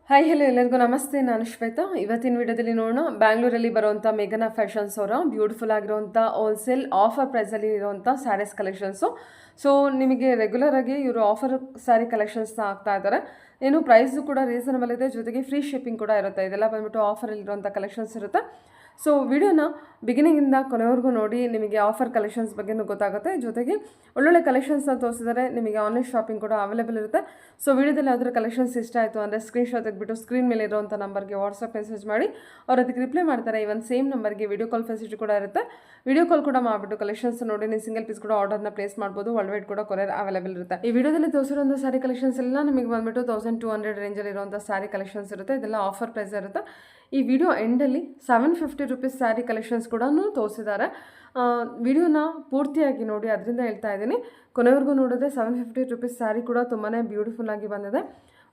Hi hello ಎಲ್ಲರಿಗೂ ನಮಸ್ತೆ. ನಾನು ಶ್ವೇತಾ. ಇವತ್ತಿನ ವಿಡಿಯೋದಲ್ಲಿ ನೋಡೋಣ ಬ್ಯಾಂಗ್ಳೂರಲ್ಲಿ ಬರುವಂಥ ಮೇಘನಾ ಫ್ಯಾಷನ್ಸ್ ಅವರ ಬ್ಯೂಟಿಫುಲ್ ಆಗಿರುವಂಥ ಹೋಲ್ಸೇಲ್ ಆಫರ್ ಪ್ರೈಸಲ್ಲಿ ಇರುವಂಥ ಸ್ಯಾರೀಸ್ ಕಲೆಕ್ಷನ್ಸು. ಸೊ ನಿಮಗೆ ರೆಗ್ಯುಲರ್ ಆಗಿ ಇವರು ಆಫರ್ ಸ್ಯಾರಿ ಕಲೆಕ್ಷನ್ಸ್ನ ಹಾಕ್ತಾ ಇದ್ದಾರೆ. ಏನು ಪ್ರೈಸು ಕೂಡ ರೀಸನಬಲ್ ಇದೆ, ಜೊತೆಗೆ ಫ್ರೀ ಶಿಪ್ಪಿಂಗ್ ಕೂಡ ಇರುತ್ತೆ. ಇದೆಲ್ಲ ಬಂದ್ಬಿಟ್ಟು ಆಫರಲ್ಲಿರುವಂಥ ಕಲೆಕ್ಷನ್ಸ್ ಇರುತ್ತೆ. ಸೊ ವಿಡಿಯೋನ ಬಿಗಿನಿಂಗಿಂದ ಕೊನೆವರೆಗೂ ನೋಡಿ, ನಿಮಗೆ ಆಫರ್ ಕಲೆಕ್ಷನ್ಸ್ ಬಗ್ಗೆನೂ ಗೊತ್ತಾಗುತ್ತೆ. ಜೊತೆಗೆ ಒಳ್ಳೊಳ್ಳೆ ಕಲೆಕ್ಷನ್ಸ್ನ ತೋರಿಸಿದರೆ ನಿಮಗೆ ಆನ್ಲೈನ್ ಶಾಪಿಂಗ್ ಕೂಡ ಅವೈಲೇಬಲ್ ಇರುತ್ತೆ. ಸೊ ವಿಡಿಯೋದಲ್ಲಿ ಯಾವ್ದಾದ್ರು ಕಲೆಕ್ಷನ್ಸ್ ಇಷ್ಟ ಆಯಿತು ಅಂದರೆ ಸ್ಕ್ರೀನ್ಶಾಟ್ ತೆಗೆದುಬಿಟ್ಟು ಸ್ಕ್ರೀನ್ ಮೇಲೆ ಇರುವಂಥ ನಂಬರ್ಗೆ ವಾಟ್ಸಪ್ ಮೆಸೇಜ್ ಮಾಡಿ, ಅವ್ರು ಅದಕ್ಕೆ ರಿಪ್ಲೈ ಮಾಡ್ತಾರೆ. ಇವನ್ ಸೇಮ್ ನಂಬರ್ಗೆ ವಿಡಿಯೋ ಕಾಲ್ ಫೆಸಿಲಿಟಿ ಕೂಡ ಇರುತ್ತೆ. ವಿಡಿಯೋ ಕಾಲ್ ಕೂಡ ಮಾಡಿಬಿಟ್ಟು ಕಲೆಕ್ಷನ್ಸ್ ನೋಡಿ ನೀವು ಸಿಂಗಲ್ ಪೀಸ್ ಕೂಡ ಆರ್ಡರ್ನ ಪ್ಲೇಸ್ ಮಾಡ್ಬೋದು. ವರ್ಲ್ಡ್ ವೈಡ್ ಕೂಡ ಕೊರಿಯರ್ ಅವೈಲೇಬಲ್ ಇರುತ್ತೆ. ಈ ವಿಡಿಯೋದಲ್ಲಿ ತೋರಿಸಿರುವಂಥ ಸ್ಯಾರಿ ಕಲೆಕ್ಷನ್ಸ್ ಎಲ್ಲ ನಿಮಗೆ ಬಂದುಬಿಟ್ಟು 1200 ರೇಂಜಲ್ಲಿ ಇರುವಂಥ ಸ್ಯಾರಿ ಕಲೆಕ್ಷನ್ಸ್ ಇರುತ್ತೆ. ಇದೆಲ್ಲ ಆಫರ್ ಪ್ರೈಸ್ ಇರುತ್ತೆ. ಈ ವಿಡಿಯೋ ಎಂಡಲ್ಲಿ 750 ರುಪೀಸ್ ಸ್ಯಾರಿ ಕಲೆಕ್ಷನ್ಸ್ ಕೂಡ ತೋರಿಸಿದ್ದಾರೆ. ವಿಡಿಯೋನ ಪೂರ್ತಿಯಾಗಿ ನೋಡಿ, ಅದರಿಂದ ಹೇಳ್ತಾ ಇದ್ದೀನಿ. ಕೊನೆವರೆಗೂ ನೋಡಿದ್ರೆ 750 ರುಪೀಸ್ ಸ್ಯಾರಿ ಕೂಡ ತುಂಬಾ ಬ್ಯೂಟಿಫುಲ್ ಆಗಿ ಬಂದಿದೆ.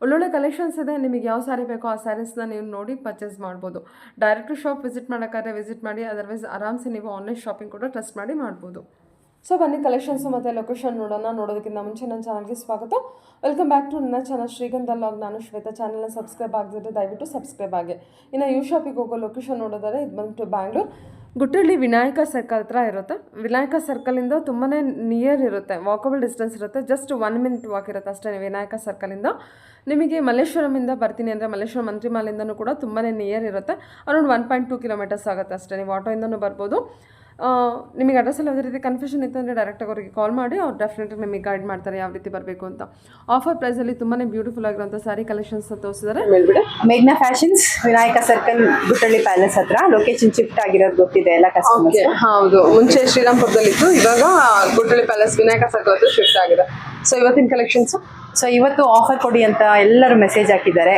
ಒಳ್ಳೊಳ್ಳೆ ಕಲೆಕ್ಷನ್ಸ್ ಇದೆ. ನಿಮಗೆ ಯಾವ ಸ್ಯಾರಿ ಬೇಕೋ ಆ ಸ್ಯಾರೀಸ್ನ ನೀವು ನೋಡಿ ಪರ್ಚೇಸ್ ಮಾಡ್ಬೋದು. ಡೈರೆಕ್ಟ್ ಶಾಪ್ ವಿಸಿಟ್ ಮಾಡೋಕ್ಕಾದ್ರೆ ವಿಸಿಟ್ ಮಾಡಿ, ಅದರ್ವೈಸ್ ಆರಾಮ್ಸೆ ನೀವು ಆನ್ಲೈನ್ ಶಾಪಿಂಗ್ ಕೂಡ ಟ್ರಸ್ಟ್ ಮಾಡಿ ಮಾಡ್ಬೋದು. ಸೊ ಬನ್ನಿ ಕಲೆಕ್ಷನ್ಸು ಮತ್ತು ಲೊಕೇಶನ್ ನೋಡೋಣ. ನೋಡೋದಕ್ಕಿಂತ ಮುಂಚೆ ನನ್ನ ಚಾನಲ್ಗೆ ಸ್ವಾಗತ. ವೆಲ್ಕಮ್ ಬ್ಯಾಕ್ ಟು ನನ್ನ ಚಾನಲ್ ಶ್ರೀಗಂಧ ಲಾಗ್. ನಾನು ಶ್ವೇತಾ. ಚಾನಲ್ನ ಸಬ್ಸ್ಕ್ರೈಬ್ ಆಗದಿದ್ದರೆ ದಯವಿಟ್ಟು ಸಬ್ಸ್ಕ್ರೈಬ್ ಆಗಿ. ಇನ್ನು ಯು ಶಾಪಿಗೆ ಹೋಗೋ ಲೊಕೇಶನ್ ನೋಡೋದಾದ್ರೆ ಇದು ಬಂದ್ಬಿಟ್ಟು ಬ್ಯಾಂಗ್ಳೂರ್ ಗುಟ್ಟಳ್ಳಿ ವಿನಾಯಕ ಸರ್ಕಲ್ ಹತ್ರ ಇರುತ್ತೆ. ವಿನಾಯಕ ಸರ್ಕಲಿಂದ ತುಂಬಾ ನಿಯರ್ ಇರುತ್ತೆ, ವಾಕಬಲ್ ಡಿಸ್ಟೆನ್ಸ್ ಇರುತ್ತೆ. ಜಸ್ಟ್ 1 ಮಿನಿಟ್ ವಾಕ್ ಇರುತ್ತೆ ಅಷ್ಟೇ ವಿನಾಯಕ ಸರ್ಕಲಿಂದ. ನಿಮಗೆ ಮಲ್ಲೇಶ್ವರಮಿಂದ ಬರ್ತೀನಿ ಅಂದರೆ ಮಲ್ಲೇಶ್ವರ ಮಂತ್ರಿಮಾಲಿಂದನೂ ಕೂಡ ತುಂಬಾ ನಿಯರ್ ಇರುತ್ತೆ. ಅರೌಂಡ್ 1.2 ಕಿಲೋಮೀಟರ್ಸ್ ಆಗುತ್ತೆ ಅಷ್ಟೇ. ನೀವು ಆಟೋಯಿಂದನೂ ಬರ್ಬೋದು. ನಿಮಗೆ ಅಡ್ರೆಸ್ಸಲ್ಲಿ ಯಾವುದೇ ರೀತಿ ಕನ್ಫ್ಯೂಷನ್ ಇತ್ತು ಅಂದರೆ ಡೈರೆಕ್ಟಾಗಿ ಅವರಿಗೆ ಕಾಲ್ ಮಾಡಿ, ಅವ್ರು ಡೆಫಿನೆಟಾಗಿ ನಿಮಗೆ ಗೈಡ್ ಮಾಡ್ತಾರೆ ಯಾವ ರೀತಿ ಬರಬೇಕು ಅಂತ. ಆಫರ್ ಪ್ರೈಸಲ್ಲಿ ತುಂಬಾ ಬ್ಯೂಟಿಫುಲ್ ಆಗಿರುವಂಥ ಸ್ಯಾರಿ ಕಲೆಕ್ಷನ್ಸ್ನ ತೋರಿಸಿದ್ದಾರೆ. ಮೇಘ್ನಾ fashions, Vinayaka circle, Guttahalli palace ಹತ್ರ. ಲೊಕೇಶನ್ ಶಿಫ್ಟ್ ಆಗಿರೋದು ಗೊತ್ತಿದೆ ಎಲ್ಲ ಕಸ್ಟಮರ್ಸ್. ಹೌದು, ಮುಂಚೆ ಶ್ರೀರಾಮ್ಪುರದಲ್ಲಿತ್ತು, ಇವಾಗ ಗುಟ್ಟಳ್ಳಿ ಪ್ಯಾಲೇಸ್ ವಿನಾಯಕ ಸರ್ಕಲ್ ಹತ್ರ ಶಿಫ್ಟ್ ಆಗಿದೆ. ಸೊ ಇವತ್ತಿನ ಕಲೆಕ್ಷನ್ಸು, ಸೊ ಇವತ್ತು ಆಫರ್ ಕೊಡಿ ಅಂತ ಎಲ್ಲರೂ ಮೆಸೇಜ್ ಹಾಕಿದ್ದಾರೆ.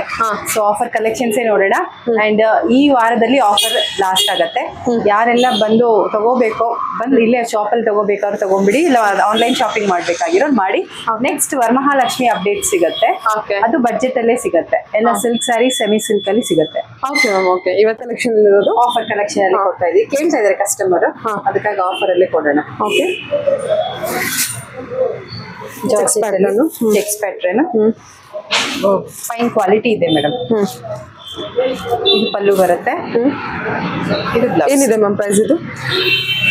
ಸೊ ಆಫರ್ ಕಲೆಕ್ಷನ್ಸ್ ನೋಡೋಣ. ಅಂಡ್ ಈ ವಾರದಲ್ಲಿ ಆಫರ್ ಲಾಸ್ಟ್ ಆಗತ್ತೆ. ಯಾರೆಲ್ಲ ಬಂದು ತಗೋಬೇಕೋ ಬಂದು ಇಲ್ಲೇ ಶಾಪಲ್ಲಿ ತಗೋಬೇಕಾದ್ರು ತಗೊಂಡ್ಬಿಡಿ, ಇಲ್ಲ ಆನ್ಲೈನ್ ಶಾಪಿಂಗ್ ಮಾಡ್ಬೇಕಾಗಿರೋರು ಮಾಡಿ. ನೆಕ್ಸ್ಟ್ ವರಮಹಾಲಕ್ಷ್ಮಿ ಅಪ್ಡೇಟ್ ಸಿಗುತ್ತೆ, ಅದು ಬಜೆಟ್ ಅಲ್ಲೇ ಸಿಗುತ್ತೆ. ಎಲ್ಲ ಸಿಲ್ಕ್ ಸ್ಯಾರಿ, ಸೆಮಿ ಸಿಲ್ಕ್ ಅಲ್ಲಿ ಸಿಗುತ್ತೆ. Okay ma'am. ಓಕೆ, ಇವತ್ತು ಕಲೆಕ್ಷನ್ ಇರೋದು ಆಫರ್ ಕಲೆಕ್ಷನ್ ಅಲ್ಲಿ ಕೊಡ್ತಾ ಇದೀವಿ. ಕೇಳ್ತಾ ಇದಾರೆ ಕಸ್ಟಮರ್, ಅದಕ್ಕಾಗಿ ಆಫರ್ ಅಲ್ಲೇ ಕೊಡೋಣ. Okay, cheques pattern fine quality ಇದೆ ಮೇಡಮ್. ಇದು ಪಲ್ಲು ಬರುತ್ತೆ. ಇದು ಬ್ಲೌಸ್. ಏನಿದೆ ಮ್ಯಾಮ್ ಪ್ರೈಸ್? ಇದು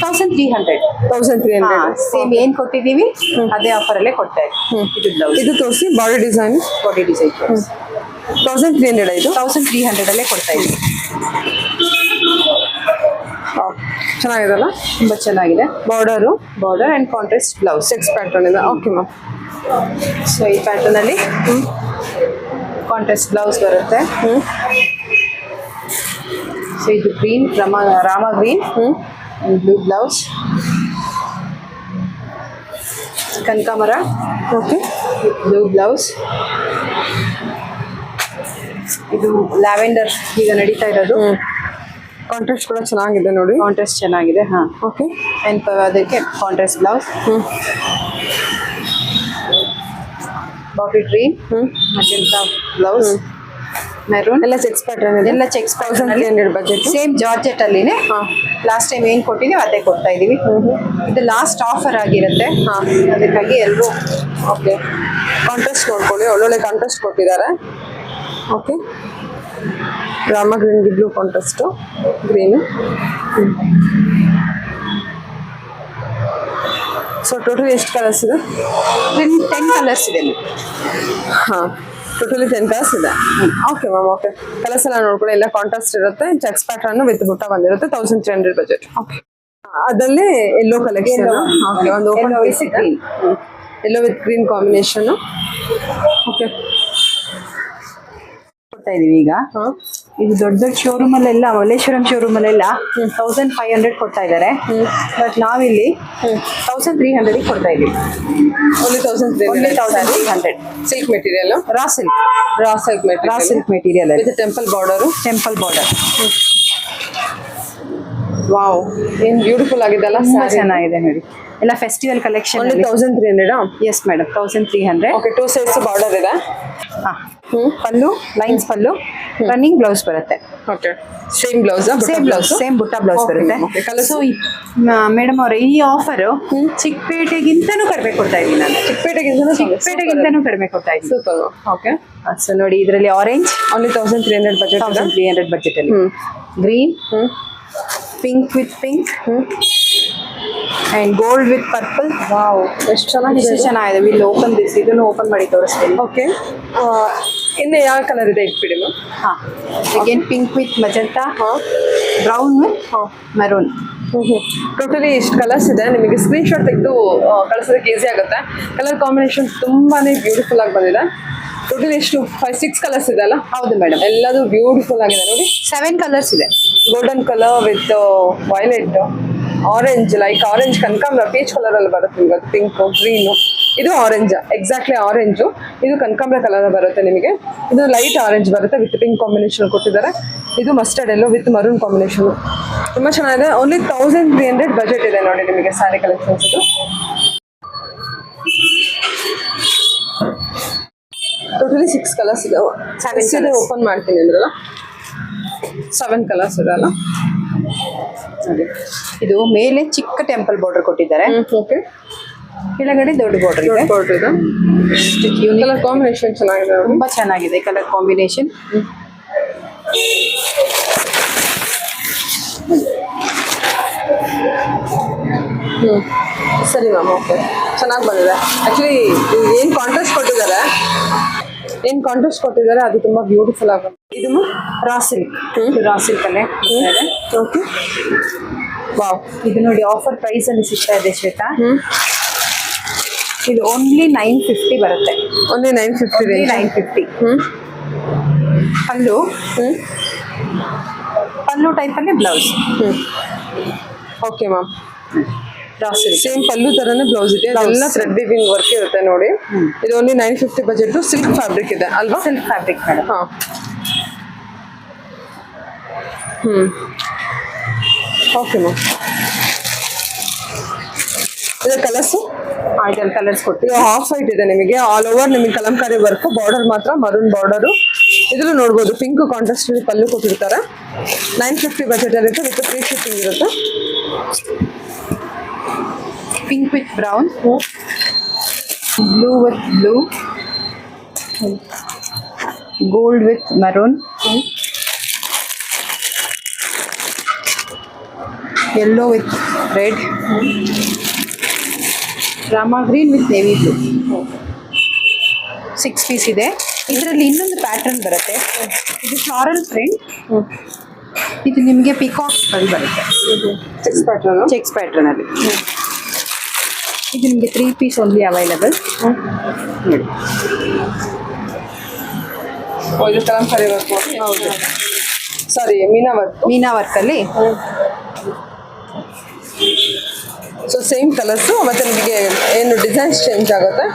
1300. ಸೇಮ್ ಏನ್ ಕೊಟ್ಟಿದೀವಿ ಅದೇ ಆಫರ್ ಅಲ್ಲೇ ಕೊಡ್ತಾ ಇದ್ದೀವಿ. ಇದು ಬ್ಲೌಸ್. ಇದು ತೋರಿಸಿ. Body design 1300. ಇದು 1300 ಅಲ್ಲೇ ಕೊಡ್ತಾ ಇದ್ದೀವಿ. ಚೆನ್ನಾಗಿದೆಲ್ಲ, ತುಂಬಾ ಚೆನ್ನಾಗಿದೆ. Border and contrast blouse. Checks pattern ಇದೆ. Okay ma'am. ಸೊ ಈ ಪ್ಯಾಟರ್ನ್ ಅಲ್ಲಿ ಕಾಂಟ್ರಾಸ್ಟ್ ಬ್ಲೌಸ್ ಬರುತ್ತೆ. ಸೊ ಇದು green, Rama green, blue blouse. ಕನಕಾಂಬರ, ಓಕೆ, ಬ್ಲೂ ಬ್ಲೌಸ್. ಇದು ಲ್ಯಾವೆಂಡರ್ ಈಗ ನಡೀತಾ ಇರೋದು. ಕಾಂಟ್ರಾಸ್ಟ್ ಕೂಡ ಚೆನ್ನಾಗಿದೆ ನೋಡಿ. ಕಾಂಟ್ರಾಸ್ಟ್ ಚೆನ್ನಾಗಿದೆ. ಹಾ, ಓಕೆ. ಅಂಡ್ ಅದಕ್ಕೆ contrast blouse. Bottle green, magenta blouse, maroon. ಎಲ್ಲ ಚೆಕ್ಸ್ ಪ್ಯಾಟರ್ನ್ ಇದೆ. ಎಲ್ಲ ಚೆಕ್ಸ್ 1300 ಬಜೆಟ್. ಸೇಮ್ ಜಾರ್ಜೆಟ್ ಅಲ್ಲಿನೇ ಲಾಸ್ಟ್ ಟೈಮ್ ಏನ್ ಕೊಟ್ಟಿದೀವಿ ಅದೇ ಕೊಡ್ತಾ ಇದೀವಿ. ಇದು ಲಾಸ್ಟ್ ಆಫರ್ ಆಗಿರುತ್ತೆ, ಅದಕ್ಕಾಗಿ ಎಲ್ಲರೂ. ಓಕೆ, ಕಾಂಟ್ರಾಸ್ಟ್ ನೋಡ್ಕೊಳ್ಳಿ, ಒಳ್ಳೊಳ್ಳೆ ಕಾಂಟ್ರಾಸ್ಟ್ ಕೊಟ್ಟಿದ್ದಾರೆ. Okay, Rama green blue contrast, green. So total ಎಷ್ಟು ಕಲರ್ಸ್ ಇದೆ? 10 ಕಲರ್ಸ್ ಇದೆ. ಹಾಂ, ಟೋಟಲಿ 10 ಕಲರ್ಸ್ ಇದೆ. Okay ma'am. ಓಕೆ, ಕಲರ್ಸ್ ಎಲ್ಲ ನೋಡ್ಕೊಳ್ಳಿ. ಎಲ್ಲ ಕಾಂಟ್ರಾಸ್ಟ್ ಇರುತ್ತೆ. ಚೆಕ್ಸ್ ಪ್ಯಾಟರ್ನ್ ವಿತ್ ಬುಟ್ಟ ಬಂದಿರುತ್ತೆ. 1300 ಬಜೆಟ್. ಓಕೆ, ಅದರಲ್ಲಿ ಎಲ್ಲೋ ಕಲೆಕ್ಷನ್. ಓಕೆ, ಒಂದು ಓಪನ್ ಪೀಸ್ ಇದೆ. ಎಲ್ಲೋ ವಿತ್ ಗ್ರೀನ್ ಕಾಂಬಿನೇಷನ್. ಓಕೆ, ಕೊಡ್ತಾ ಇದೀವಿ ಈಗ. ಇದು ದೊಡ್ಡ ದೊಡ್ಡ ಶೋರೂಮ್ ಅಲ್ಲೆಲ್ಲ, ಮಲ್ಲೇಶ್ವರಂ ಶೋರೂಮ್ ಅಲ್ಲೆಲ್ಲ 1500 ಕೊಡ್ತಾ ಇದ್ದಾರೆ. ಬಟ್ ನಾವಿಲ್ಲಿ 1300 ಕೊಡ್ತಾ ಇದೀವಿ. Only 1300. Silk material, Ra silk material with temple border. Wow, ಏನ್ ಬ್ಯೂಟಿಫುಲ್ ಆಗಿದೆಲ್ಲ. ತುಂಬಾ ಚೆನ್ನಾಗಿದೆ ನೋಡಿ. ಎಲ್ಲ festival collection. Only 1300. Yes madam, 1300. Okay, 2 sides border ಇದೆ. ಹಾ, ಪಲ್ಲು ಲೈನ್ಸ್ ಪಲ್ಲು, ರನ್ನಿಂಗ್ ಬ್ಲೌಸ್ ಬರುತ್ತೆ. Okay, same blouse, same blouse, same ಬುಟ್ಟ ಬ್ಲೌಸ್ ಬರುತ್ತೆ. ಸೊ ಮೇಡಮ್ ಅವ್ರೆ, ಈ ಆಫರ್ ಚಿಕ್ಕಪೇಟೆಗಿಂತನೂ ಕಡಿಮೆ ಕೊಡ್ತಾ ಇದ್ದೀನಿ ನಾನು. ಚಿಕ್ಕಪೇಟೆಗಿಂತನೂ ಕಡಿಮೆ ಕೊಡ್ತಾ ಇದ್ದೀನಿ. ಸೂಪರ್. ಓಕೆ, ಸೊ ನೋಡಿ, ಇದರಲ್ಲಿ ಆರೆಂಜ್ ಓನ್ಲಿ 1300 ಬಜೆಟ್. 1300 ಬಜೆಟ್ ಅಲ್ಲಿ. Green, pink with pink and gold with purple. Wow, ಎಷ್ಟು ಚೆನ್ನಾಗಿದೆ. Will open this. ಇದನ್ನು ಓಪನ್ ಮಾಡಿ ತೋರಿಸ್ತೀನಿ. ಓಕೆ, ಇನ್ನು ಯಾವ ಕಲರ್ ಇದೆ ಇಟ್ಬಿಡಿ ಮ್ಯಾಮ್. ಹಾಂ, again pink with magenta, brown with maroon. Totally ಇಷ್ಟು ಕಲರ್ಸ್ ಇದೆ. ನಿಮಗೆ ಸ್ಕ್ರೀನ್ ಶಾಟ್ ತೆಗೆದು ಕಳಿಸೋದಕ್ಕೆ ಈಸಿ ಆಗುತ್ತೆ. ಕಲರ್ ಕಾಂಬಿನೇಷನ್ ತುಂಬಾನೇ ಬ್ಯೂಟಿಫುಲ್ ಆಗಿ ಬಂದಿದೆ. ಟೋಟಲಿ ಎಷ್ಟು 5-6 ಕಲರ್ಸ್ ಇದೆ ಅಲ್ಲ? ಹೌದು ಮೇಡಮ್, ಎಲ್ಲದು ಬ್ಯೂಟಿಫುಲ್ ಆಗಿದೆ ನೋಡಿ. 7 ಕಲರ್ಸ್ ಇದೆ. Golden colour with violet, orange, like orange ಕನಕಾಂಬರ, ಪೀಚ್ ಕಲರ್ ಅಲ್ಲಿ ಬರುತ್ತೆ ನಿಮಗೆ. ಪಿಂಕ್, ಗ್ರೀನು, ಇದು ಆರೆಂಜ್, ಎಕ್ಸಾಕ್ಟ್ಲಿ ಆರೆಂಜು. ಇದು ಕನಕಾಂಬರ ಕಲರ್ ಬರುತ್ತೆ ನಿಮಗೆ. ಇದು ಲೈಟ್ ಆರೆಂಜ್ ಬರುತ್ತೆ ವಿತ್ ಪಿಂಕ್ ಕಾಂಬಿನೇಷನ್ ಕೊಟ್ಟಿದ್ದಾರೆ. ಇದು mustard yellow with maroon combination. ತುಂಬಾ ಚೆನ್ನಾಗಿದೆ. ಓನ್ಲಿ 1300 ಬಜೆಟ್ ಇದೆ ನೋಡಿ ನಿಮಗೆ ಸ್ಯಾರಿ ಕಲೆಕ್ಷನ್ಸ್. ಇದು ಟೋಟಲಿ 6 ಕಲರ್ಸ್ ಇದೆ. ಓಪನ್ ಮಾಡ್ತೀನಿ ಅಂದ್ರಲ್ಲ, 7 ಕಲರ್ಸ್ ಇದೆ ಅಲ್ಲ? ಇದು ಮೇಲೆ ಚಿಕ್ಕ ಟೆಂಪಲ್ ಬಾರ್ಡರ್ ಕೊಟ್ಟಿದ್ದಾರೆ. ಓಕೆ, ಕೆಳಗಡೆ ದೊಡ್ಡ ಬಾರ್ಡರ್ ಇದೆ. ಕಲರ್ ಕಾಂಬಿನೇಷನ್ ಚೆನ್ನಾಗಿದೆ, ತುಂಬಾ ಚೆನ್ನಾಗಿದೆ ಕಲರ್ ಕಾಂಬಿನೇಷನ್. ಸರಿ ಮ್ಯಾಮ್, ಓಕೆ, ಚೆನ್ನಾಗಿ ಬಂದಿದೆ. ಆ್ಯಕ್ಚುಲಿ ಏನು ಕಾಂಟ್ರಾಸ್ಟ್ ಕೊಟ್ಟಿದ್ದಾರೆ ಅದು ತುಂಬ ಬ್ಯೂಟಿಫುಲ್ ಆಗಿ ಬಂದಿದೆ. ಇದು ರಾ ಸಿಲ್ಕ್, ರಾ ಸಿಲ್ಕ್ ಅಲ್ಲೇ ಇದೆ. ಓಕೆ, ವಾವ್, ಇದು ನೋಡಿ ಆಫರ್ ಪ್ರೈಸ್ ಅಲ್ಲಿ ಸಿಗ್ತಾ ಇದೆ ಶ್ವೇತಾ. ಇದು ಓನ್ಲಿ 950 ಬರುತ್ತೆ. ಓನ್ಲಿ 950. 950. ಪಲ್ಲು ಟೈಪ್ ಅಲ್ಲಿ ಬ್ಲೌಸ್. ಓಕೆ ಮ್ಯಾಮ್, ಸೇಮ್ ಪಲ್ಲು ತರನೇ ಬ್ಲೌಸ್ ಇದೆ. ಎಲ್ಲ ಥ್ರೆಡ್ ವೀವಿಂಗ್ ವರ್ಕ್ ಇರುತ್ತೆ ನೋಡಿ. ಇದು ಓನ್ಲಿ 950 ಬಜೆಟ್. ಸಿಲ್ಕ್ ಫ್ಯಾಬ್ರಿಕ್ ಇದೆ ಅಲ್ವಾ? Silk fabric madam. ಹಾಂ, ಓಕೆ ಮ್ಯಾಮ್. ಇದು ಕಲರ್ಸು, ಇದರಲ್ಲಿ ಕಲರ್ಸ್ ಕೊಟ್ಟಿದೆ. ಇದು ಹಾಫ್ ವೈಟ್ ಇದೆ ನಿಮಗೆ. ಆಲ್ ಓವರ್ ನಿಮಗೆ ಕಲಂಕಾರಿ ವರ್ಕ್, ಬಾರ್ಡರ್ ಮಾತ್ರ ಮರೂನ್ ಬಾರ್ಡರು. ಇದನ್ನು ನೋಡ್ಬೋದು, ಪಿಂಕ್ ಕಾಂಟ್ರಾಸ್ಟ್ ಪಲ್ಲು ಕೊಟ್ಟಿರ್ತಾರೆ. 950 ಬಜೆಟ್ ಇರುತ್ತೆ ವಿತ್ ಫ್ರೀ ಶಿಪ್ಪಿಂಗ್ ಇರುತ್ತೆ. Pink with brown, blue with blue, gold with maroon, yellow with red, Rama green with navy blue. 6 piece ಇದೆ. ಇದರಲ್ಲಿ ಇನ್ನೊಂದು ಪ್ಯಾಟರ್ನ್ ಬರುತ್ತೆ. ಇದು ಫ್ಲಾರಲ್ ಪ್ರಿಂಟ್. ಇದು ನಿಮಗೆ ಪಿಕಾಕ್ಸ್ ಬರುತ್ತೆ. ಚೆಕ್ಸ್ ಪ್ಯಾಟರ್ನ್ ಅಲ್ಲಿ. ಇದು ನಿಮಗೆ 3 ಪೀಸ್ ಓನ್ಲಿ ಅವೈಲಬಲ್. ನೋಡಿ, ಇದು ಕಲಂಕಾರಿ ವರ್ಕ್. ಹೌದು, ಸಾರಿ, ಮೀನಾ ವರ್ಕಲ್ಲಿ. ಸೊ ಸೇಮ್ ಕಲರ್ಸು, ಮತ್ತು ನಿಮಗೆ ಏನು ಡಿಸೈನ್ಸ್ ಚೇಂಜ್ ಆಗುತ್ತೆ.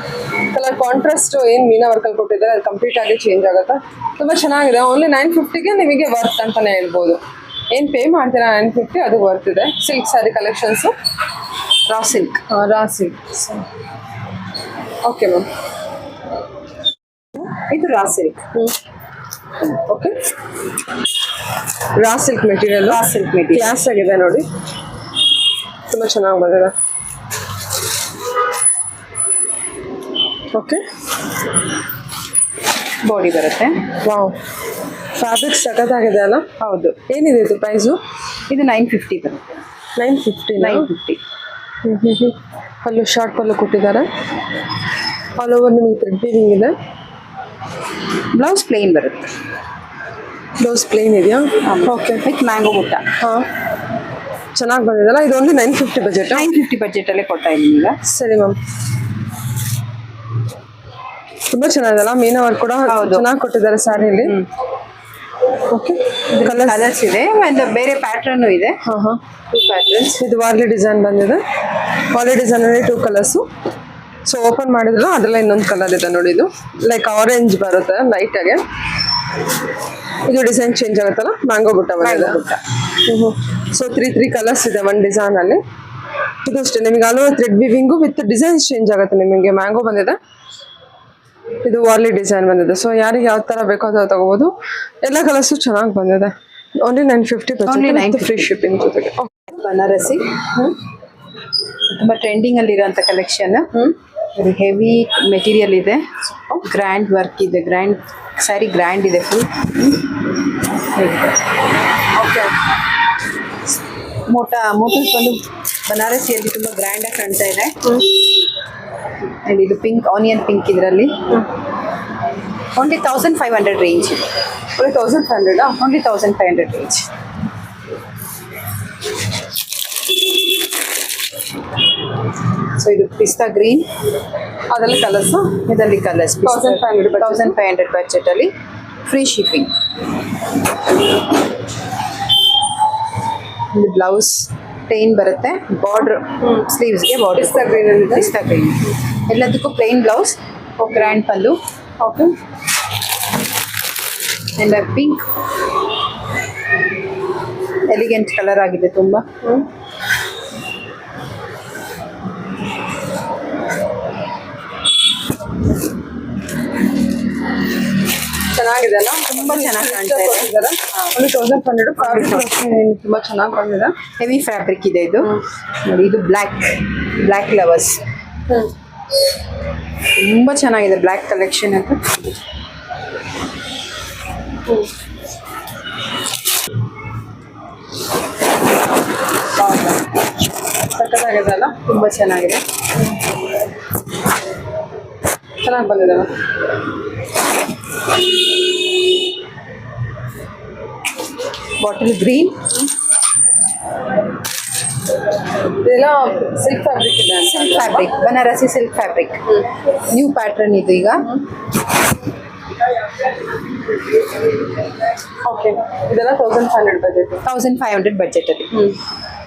ಕಲರ್ ಕಾಂಟ್ರಾಸ್ಟ್ ಏನು ಮೀನಾ ವರ್ಕಲ್ಲಿ ಕೊಟ್ಟಿದ್ದಾರೆ ಅದು ಕಂಪ್ಲೀಟ್ ಆಗಿ ಚೇಂಜ್ ಆಗುತ್ತೆ. ತುಂಬ ಚೆನ್ನಾಗಿದೆ. ಓನ್ಲಿ 950ಗೆ ನಿಮಗೆ ವರ್ತ್ ಅಂತಲೇ ಹೇಳ್ಬೋದು. ಏನು ಪೇ ಮಾಡ್ತೀರಾ 950, ಅದು ವರ್ತ್ ಇದೆ. Silk sari collections, raw silk. Okay ma'am, ಇದು raw silk. Okay, raw silk material. Class ಆಗಿದೆ ನೋಡಿ, ತುಂಬ ಚೆನ್ನಾಗಿ ಬಂದಿದೆ. ಓಕೆ, ಬಾಡಿ ಬರುತ್ತೆ. ವಾವ್, ಫ್ಯಾಬ್ರಿಕ್ ಸಖತ್ತಾಗಿದೆ ಅಲ್ಲ? ಹೌದು. ಏನಿದೆ ಇದು ಪ್ರೈಸು? ಇದು 950 ಬರುತ್ತೆ. 950. ಪಲ್ಲು ಶಾರ್ಟ್ ಪಲ್ಲು ಕೊಟ್ಟಿದ್ದಾರೆ. ಆಲ್ ಓವರ್ ನಿಮಗೆ ಥ್ರೆಡ್ ವೀವಿಂಗ್ ಇದೆ. ಬ್ಲೌಸ್ ಪ್ಲೇನ್ ಬರುತ್ತೆ. ಬ್ಲೌಸ್ ಪ್ಲೇನ್ ಇದೆಯಾ? ಓಕೆ, ವಿತ್ ಮ್ಯಾಂಗೋ ಬುಟ್ಟ. ಹಾಂ, ಚೆನ್ನಾಗಿ ಬಂದಿದೆಲ್ಲ. ಇದು ಓನ್ಲಿ 950 ಬಜೆಟ್. 950 ಬಜೆಟಲ್ಲೇ ಕೊಡ್ತಾ ಇದ್ದೀನಿ ಈಗ. ಸರಿ ಮ್ಯಾಮ್, ತುಂಬ ಚೆನ್ನಾಗಿದೆಲ್ಲ. ಮೀನಾ ವರ್ಕ್ ಕೂಡ ಚೆನ್ನಾಗಿ ಕೊಟ್ಟಿದ್ದಾರೆ ಸ್ಯಾರಿಯಲ್ಲಿ. ಓಕೆ, ಕಲರ್ಸ್ ಇದೆ, ಒಂದು ಬೇರೆ ಪ್ಯಾಟರ್ನ್ ಇದೆ. 2 ಪ್ಯಾಟರ್ನ್ಸ್. ಇದು ವಾರ್ಲಿ ಡಿಸೈನ್ ಬಂದಿದೆ. ವಾರ್ಲಿ ಡಿಸೈನಲ್ಲಿ 2 ಕಲರ್ಸು. ಸೊ ಓಪನ್ ಮಾಡಿದ್ರು ಅದೆಲ್ಲ ಇನ್ನೊಂದು ಕಲರ್ ಇದೆ ನೋಡಿ. ಇದು ಲೈಕ್ ಆರೆಂಜ್ ಬರುತ್ತೆ ಲೈಟಾಗೆ. ಇದು ಡಿಸೈನ್ ಚೇಂಜ್ ಆಗುತ್ತಲ್ಲ, ಮ್ಯಾಂಗೋ ಬುಟ್ಟ ಬಂದಿದೆ. ಸೊ 3 ಕಲರ್ಸ್ ಇದೆ ಒಂದು ಡಿಸೈನಲ್ಲಿ. ಇದು ಅಷ್ಟೇ ನಿಮಗೆ all over thread weaving with designs change ಆಗುತ್ತೆ. ನಿಮಗೆ ಮ್ಯಾಂಗೋ ಬಂದಿದೆ, ಇದು ವಾರ್ಲಿ ಡಿಸೈನ್ ಬಂದಿದೆ. ಸೊ ಯಾರಿಗೆ ಯಾವ ತರ ಬೇಕೋ ಅದು ತಗೋಬಹುದು. ಎಲ್ಲ ಕಲರ್ಸು ಚೆನ್ನಾಗಿ ಬಂದಿದೆ. ಓನ್ಲಿ 950 ಫ್ರೀ ಶಿಪ್ಪಿಂಗ್ ಜೊತೆಗೆ. ಬನಾರಸಿ ತುಂಬಾ ಟ್ರೆಂಡಿಂಗ್ ಅಲ್ಲಿ ಇರುವಂತ ಕಲೆಕ್ಷನ್. ಹೆವಿ ಮೆಟೀರಿಯಲ್ ಇದೆ, ಗ್ರ್ಯಾಂಡ್ ವರ್ಕ್ ಇದೆ, ಗ್ರ್ಯಾಂಡ್ ಸ್ಯಾರಿ ಗ್ರ್ಯಾಂಡ್ ಇದೆ ಫುಲ್. ಮೋಟಲ್ಸ್ ಬಂದು ಬನಾರಸಿಯಲ್ಲಿ ತುಂಬಾ ಗ್ರ್ಯಾಂಡ್ ಆಗಿ ಕಾಣ್ತಾ ಇದೆ. ಅಂಡ್ ಇದು ಪಿಂಕ್, ಆನಿಯನ್ ಪಿಂಕ್ ಇದರಲ್ಲಿ only 1500 range. Only 1500 only 1500 range. So ಇದು ಪಿಸ್ತಾ ಗ್ರೀನ್, ಅದರಲ್ಲಿ ಕಲರ್ಸ್, ಇದರಲ್ಲಿ ಕಲರ್ಸ್ 1500 ಬಜೆಟ್ ಅಲ್ಲಿ ಫ್ರೀ ಶಿಪ್ಪಿಂಗ್. ಬ್ಲೌಸ್ ಪ್ಲೇನ್ ಬರುತ್ತೆ, ಬಾರ್ಡರ್ ಸ್ಲೀವ್ಸ್ಗೆ ಬಾರ್ಡರ್ ಪಿಸ್ತಾ ಗ್ರೀನ್. ಎಲ್ಲದಕ್ಕೂ ಪ್ಲೇನ್ ಬ್ಲೌಸ್, ಗ್ರ್ಯಾಂಡ್ ಪಲ್ಲು. ಓಕೆ, ಎಲ್ಲ ಪಿಂಕ್ ಎಲಿಗೆಂಟ್ ಕಲರ್ ಆಗಿದೆ ತುಂಬಾ. ಚೆನ್ನಾಗಿದೆ ಅಲ್ಲ, ತುಂಬಾ ಚೆನ್ನಾಗಿ ಕಾಣ್ತಾ ಇದೆ. ಓನ್ಲಿ 1500 ತುಂಬಾ ಚೆನ್ನಾಗಿ ಬಂದಿದೆ. ಹೆವಿ ಫ್ಯಾಬ್ರಿಕ್ ಇದೆ ಇದು ನೋಡಿ. ಇದು ಬ್ಲ್ಯಾಕ್ ಲವರ್ಸ್, ತುಂಬಾ ಚೆನ್ನಾಗಿದೆ ಬ್ಲ್ಯಾಕ್ ಕಲೆಕ್ಷನ್ ಅಂತ. ಸಕ್ಕತ್ತಾಗಿದೆ ಅಲ್ಲ, ತುಂಬಾ ಚೆನ್ನಾಗಿದೆ, ಚೆನ್ನಾಗಿ ಬಂದಿದೆ. ಬಾಟಲ್ ಗ್ರೀನ್, ಇದೆಲ್ಲ ಸಿಲ್ಕ್ ಫ್ಯಾಬ್ರಿಕ್ ಇದೆ. Silk fabric, Banarasi silk fabric, new pattern ಇದು ಈಗ. ಓಕೆ, ಇದೆಲ್ಲ 1500 ಬಜೆಟ್. 1500 ಬಜೆಟ್ ಅಲ್ಲಿ.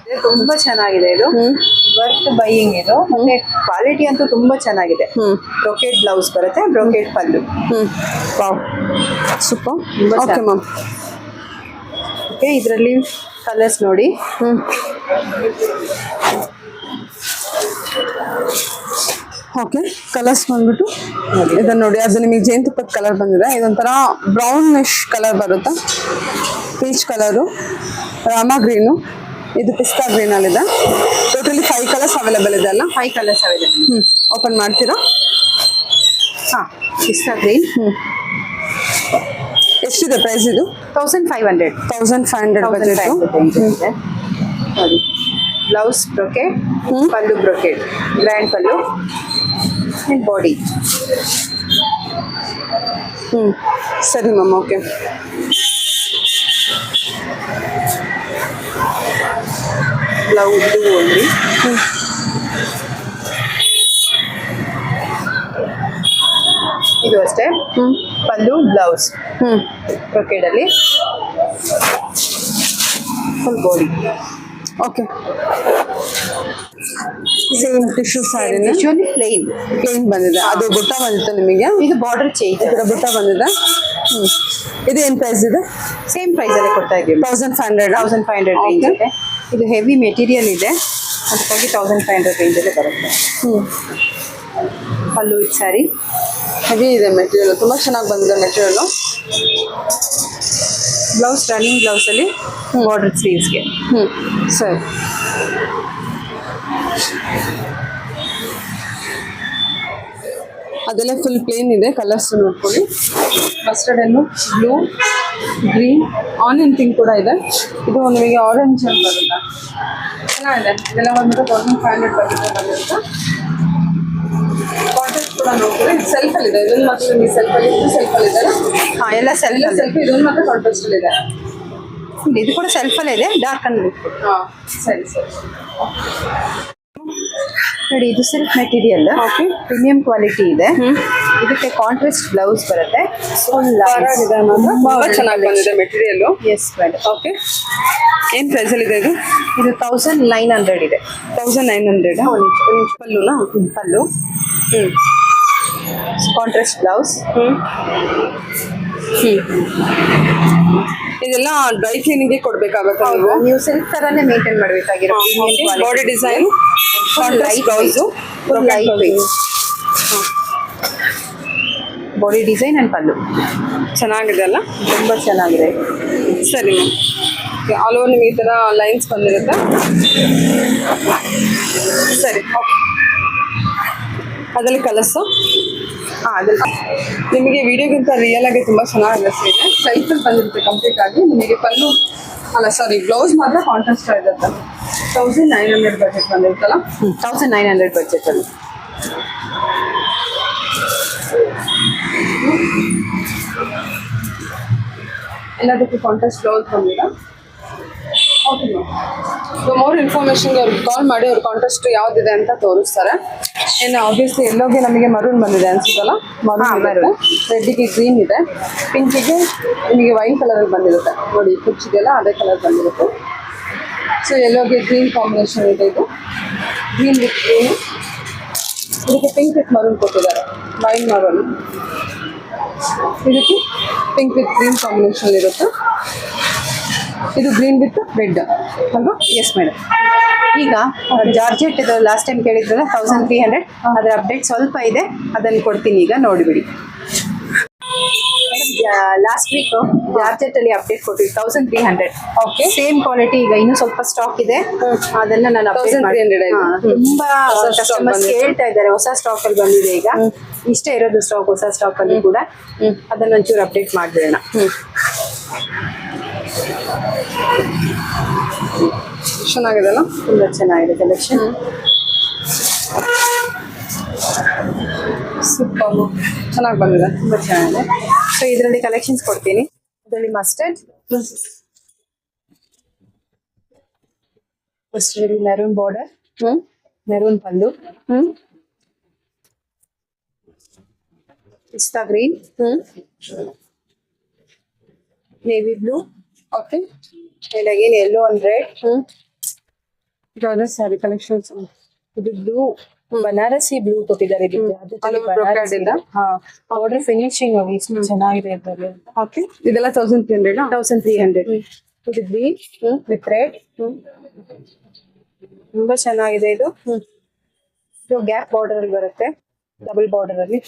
ಇದು ತುಂಬಾ ಚೆನ್ನಾಗಿದೆ. ಇದು ವರ್ತ್ ಬೈಯಿಂಗ್ ಇದು, ಮತ್ತೆ ಕ್ವಾಲಿಟಿ ಅಂತೂ ತುಂಬಾ ಚೆನ್ನಾಗಿದೆ. ಬ್ರೊಕೆಟ್ ಬ್ಲೌಸ್ ಬರುತ್ತೆ, brocade pallu. Wow, super. Okay ma'am. Okay, ಇದರಲ್ಲಿ ಕಲರ್ಸ್ ನೋಡಿ. ಓಕೆ, ಕಲರ್ಸ್ ಬಂದ್ಬಿಟ್ಟು ಇದನ್ನ ನೋಡಿ. ಅದು ನಿಮಗೆ ಜೇನುತುಪ್ಪದ ಕಲರ್ ಬಂದಿದೆ. ಇದೊಂಥರ ಬ್ರೌನಿಶ್ ಕಲರ್ ಬರುತ್ತೆ, ಪೀಚ್ ಕಲರು, ರಾಮಾ ಗ್ರೀನು, ಇದು ಪಿಸ್ತಾ ಗ್ರೀನ್ ಅಲ್ಲಿದೆ. ಟೋಟಲಿ 5 ಕಲರ್ಸ್ ಅವೈಲೇಬಲ್ ಇದೆ ಅಲ್ಲ? 5 ಕಲರ್ಸ್ ಅವೈಲೇಬಲ್. ಓಪನ್ ಮಾಡ್ತೀರಾ? ಹಾಂ, ಪಿಸ್ತಾ ಗ್ರೀನ್. ಎಷ್ಟಿದೆ ಪ್ರೈಸ್ ಇದು? 1500 ಬಜೆಟ್. ನೋಡಿ, blouse brocade, pallu brocade, grand pallu and body. ಸರಿ ಮ್ಯಾಮ್. Okay, blouse only. ಇದು ಅಷ್ಟೇ, ಪಲ್ಲು ಬ್ಲೌಸ್ ಬ್ರೊಕೆಟ್ ಅಲ್ಲಿ, full body. Okay, same tissue ಸ್ಯಾರಿನೇ, ಪ್ಲೇನ್ ಬಂದಿದೆ. ಅದು ಬುಟ್ಟ ಬಂದಿತ್ತು ನಿಮಗೆ, ಇದು ಬಾರ್ಡರ್ ಚೇಂಜ್, ಇದರ ಬುಟ್ಟ ಬಂದಿದೆ. ಇದು ಏನು ಪ್ರೈಸ್ ಇದೆ? ಸೇಮ್ ಪ್ರೈಸ್ ಅಲ್ಲೇ ಕೊಡ್ತಾ ಇದ್ದೀವಿ. 1500 ರೇಂಜ್ ಇದೆ. ಇದು ಹೆವಿ ಮೆಟೀರಿಯಲ್ ಇದೆ, ಅದಕ್ಕಾಗಿ 1500 ರೇಂಜ್ ಅಲ್ಲೇ ಬರುತ್ತೆ. ಪಲ್ಲು ಇದು ಸ್ಯಾರಿ ಹೆವಿ ಇದೆ ಮೆಟೀರಿಯಲ್, ತುಂಬಾ ಚೆನ್ನಾಗಿ ಬಂದಿದೆ ಮೆಟೀರಿಯಲ್. ಬ್ಲೌಸ್ ರನ್ನಿಂಗ್ ಬ್ಲೌಸ್ ಅಲ್ಲಿ ಬಾರ್ಡರ್ ಸ್ಲೀವ್ಸ್ಗೆ. ಸರಿ. ಅದೆಲ್ಲ ಫುಲ್ ಪ್ಲೇನ್ ಇದೆ. ಕಲರ್ಸ್ ನೋಡ್ಕೊಳ್ಳಿ, ಮಸ್ಟರ್ಡ್ ಎಲ್ಲೋ, ಬ್ಲೂ, ಗ್ರೀನ್, ಆನಿಯನ್ ಪಿಂಕ್ ಕೂಡ ಇದೆ. ಇದು ನಿಮಗೆ ಆರೆಂಜ್ ಅಂತ ಬರುತ್ತೆ, ಚೆನ್ನಾಗಿದೆ. ಇದೆಲ್ಲ ಬಂದ್ಬಿಟ್ಟು 1500 ಬಂದಿರುತ್ತೆ. ಕಾಂಟ್ರಾಸ್ಟ್ ಕೂಡ ನೋಡ್ಕೊಳ್ಳಿ. ಇದು ಸೆಲ್ಫಲ್ಲಿ ಇದೆ, ಇದೊಂದು ಮಾತ್ರ ನಿಮಗೆ ಸೆಲ್ಫಲ್ಲಿ ಇದೆ. ಹಾಂ, ಎಲ್ಲ ಸೆಲ್ಫ್, ಇದೊಂದು ಮಾತ್ರ ಕಾಂಟ್ರಾಸ್ಟ್ ಇದೆ. ಇದು ಕೂಡ ಸೆಲ್ಫಲ್ಲೇ ಇದೆ, ಡಾರ್ಕ್ ಅಂಡ್ ಹಾಂ, ಸರಿ. ನೋಡಿ, ಇದು ಸಿಲ್ಕ್ ಮೆಟೀರಿಯಲ್, ಪ್ರೀಮಿಯಂ ಕ್ವಾಲಿಟಿ ಇದೆ. ಇದಕ್ಕೆ ಕಾಂಟ್ರಾಸ್ಟ್ ಬ್ಲೌಸ್ ಬರುತ್ತೆ. ತುಂಬಾ ಚೆನ್ನಾಗಿ ಬಂದಿದೆ ಮೆಟೀರಿಯಲ್. Yes madam. ಓಕೆ, ಏನು ಪ್ರೈಸಲ್ಲಿ ಇದೆ ಇದು? ಇದು 1900 ಇದೆ. 1900. ಪಲ್ಲುನಾ? Pallu, contrast blouse. ಇದೆಲ್ಲ ಡ್ರೈ ಕ್ಲೀನಿಂಗ್ ಕೊಡ್ಬೇಕಾಗತ್ತೆ. ನೀವು ಸಿಲ್ಕ್ ತರಾನೇ ಮೇಂಟೈನ್ ಮಾಡಬೇಕಾಗಿರೋ body design light blouse, full light body design and pallu ಚೆನ್ನಾಗಿದೆ ಅಲ್ಲ? ತುಂಬ ಚೆನ್ನಾಗಿದೆ. ಸರಿ ಮ್ಯಾಮ್. ಆಲ್ ಓವರ್ ನಿಮಗೆ ಈ ಥರ ಲೈನ್ಸ್ ಬಂದಿರುತ್ತೆ. ಸರಿ, ಓಕೆ. ಅದರಲ್ಲಿ ಕಲರ್ಸು ಅದ್ರಲ್ಲಿ ನಿಮಗೆ ವಿಡಿಯೋಗಿಂತ ರಿಯಲ್ ಆಗಿ ತುಂಬ ಚೆನ್ನಾಗಿ ಅನಿಸ್ತಿದೆ. ಸೈಜಲ್ಲಿ ಬಂದಿರುತ್ತೆ ಕಂಪ್ಲೀಟ್ ಆಗಿ. ನಿಮಗೆ ಪಲ್ಲು ಅಲ್ಲ ಸಾರಿ ಬ್ಲೌಸ್ ಮಾತ್ರ ಕಾಂಟ್ರಾಸ್ಟ್ ಇರುತ್ತೆ. 1900 ಬಜೆಟ್ ಬಂದಿರುತ್ತಲ್ಲ? 1900 ಬಡ್ಜೆಟಲ್ಲಿ. ಎಲ್ಲದಕ್ಕೂ ಕಾಂಟ್ರಾಸ್ಟ್ ಬ್ಲೌಸ್ ಬಂದಿಲ್ಲ. Okay ma'am. ಸೊ ಮೋರ್ ಇನ್ಫಾರ್ಮೇಷನ್ಗೆ ಅವ್ರಿಗೆ ಕಾಲ್ ಮಾಡಿ ಅವ್ರು ಕಾಂಟ್ರಾಸ್ಟ್ ಯಾವುದಿದೆ ಅಂತ ತೋರಿಸ್ತಾರೆ. ಇನ್ನು ಆಬ್ವಿಯಸ್ಲಿ ಎಲ್ಲೋಗೆ ನಮಗೆ ಮರೂನ್ ಬಂದಿದೆ ಅನ್ಸುತ್ತಲ್ಲ? ಮರೂನ್, ರೆಡ್ಡಿಗೆ ಗ್ರೀನ್ ಇದೆ, ಪಿಂಕಿಗೆ ನಿಮಗೆ ವೈನ್ ಕಲರಲ್ಲಿ ಬಂದಿರುತ್ತೆ ನೋಡಿ. ಕುಚ್ಚಿದೆಲ್ಲ ಅದೇ ಕಲರ್ ಬಂದಿರುತ್ತೆ. ಸೊ ಎಲ್ಲೋಗೆ ಗ್ರೀನ್ ಕಾಂಬಿನೇಷನ್ ಇದೆ. ಇದು ಗ್ರೀನ್ ವಿತ್ ಗ್ರೀನ್, ಇದಕ್ಕೆ ಪಿಂಕ್ ವಿತ್ ಮರೂನ್ ಕೊಟ್ಟಿದ್ದಾರೆ, ವೈನ್ ಮರೂನ್. ಇದಕ್ಕೆ ಪಿಂಕ್ ವಿತ್ ಗ್ರೀನ್ ಕಾಂಬಿನೇಷನ್ ಇರುತ್ತೆ. ಇದು ಗ್ರೀನ್ ವಿತ್ ರೆಡ್ ಅಲ್ವಾ? Yes madam. ಈಗ ಜಾರ್ಜೆಟ್ ಇದು ಲಾಸ್ಟ್ ಟೈಮ್ ಕೇಳಿದ್ರಲ್ಲ 1300, ಅದರ ಅಪ್ಡೇಟ್ ಸ್ವಲ್ಪ ಇದೆ, ಅದನ್ನು ಕೊಡ್ತೀನಿ ಈಗ ನೋಡಿಬಿಡಿ. ಲಾಸ್ಟ್ ವೀಕ್ ಜಾರ್ಜೆಟ್ ಅಲ್ಲಿ ಅಪ್ಡೇಟ್ ಕೊಟ್ಟಿದ್ದು 1300. ಓಕೆ. ಸೇಮ್ ಕ್ವಾಲಿಟಿ ಈಗ ಇನ್ನೂ ಸ್ವಲ್ಪ ಸ್ಟಾಕ್ ಇದೆ, ಅದನ್ನ ನಾನು ಅಪ್ಡೇಟ್ 1300 ಇದೆ. ತುಂಬಾ ಕಸ್ಟಮರ್ಸ್ ಕೇಳ್ತಾ ಇದ್ದಾರೆ. ಹೊಸ ಸ್ಟಾಕ್ ಅಲ್ಲಿ ಬಂದಿದೆ ಈಗ, ಇಷ್ಟೇ ಇರೋದು ಸ್ಟಾಕ್ ಹೊಸ ಸ್ಟಾಕ್ ಅಲ್ಲಿ ಕೂಡ. ಅದನ್ನ ಒಂಚೂರು ಅಪ್ಡೇಟ್ ಮಾಡ್ಬಿಡೋಣ. ಚೆನ್ನಾಗಿದೆ ಅಲ್ಲ? ತುಂಬಾ ಚೆನ್ನಾಗಿದೆ ಕಲೆಕ್ಷನ್. ಸೂಪರ್, ಚೆನ್ನಾಗಿ ಬಂದಿದೆ, ತುಂಬಾ ಚೆನ್ನಾಗಿದೆ. ಸೊ ಇದರಲ್ಲಿ ಕಲೆಕ್ಷನ್ಸ್ ಕೊಡ್ತೀನಿ. ಇದರಲ್ಲಿ ಮಸ್ಟರ್ಡ್ ಮೆರೂನ್ ಬಾರ್ಡರ್, ಮೆರೂನ್ ಪಲ್ಲು, ಪಿಸ್ತಾ green, navy blue, okay. and again yellow and red. ಯಾವ್ದು ಸ್ಯಾರಿ ಕಲೆಕ್ಷನ್ಸ್? ಇದು ಬ್ಲೂ, ಬನಾರಸಿ ಬ್ಲೂ ಕೊಟ್ಟಿದ್ದಾರೆ. ಆರ್ಡರ್ ಫಿನಿಶಿಂಗ್ ಎಷ್ಟು ಚೆನ್ನಾಗಿದೆ ಇದರಲ್ಲಿ. ಓಕೆ. ಇದೆಲ್ಲ 1300. 1300. ಇದು ಗ್ರೀನ್ ವಿತ್ ರೆಡ್, ತುಂಬಾ ಚೆನ್ನಾಗಿದೆ. ಇದು ಗ್ಯಾಪ್ ಬಾರ್ಡರ್ ಅಲ್ಲಿ ಬರುತ್ತೆ, ಡಬಲ್ ಬಾರ್ಡರ್ ಅಲ್ಲಿ.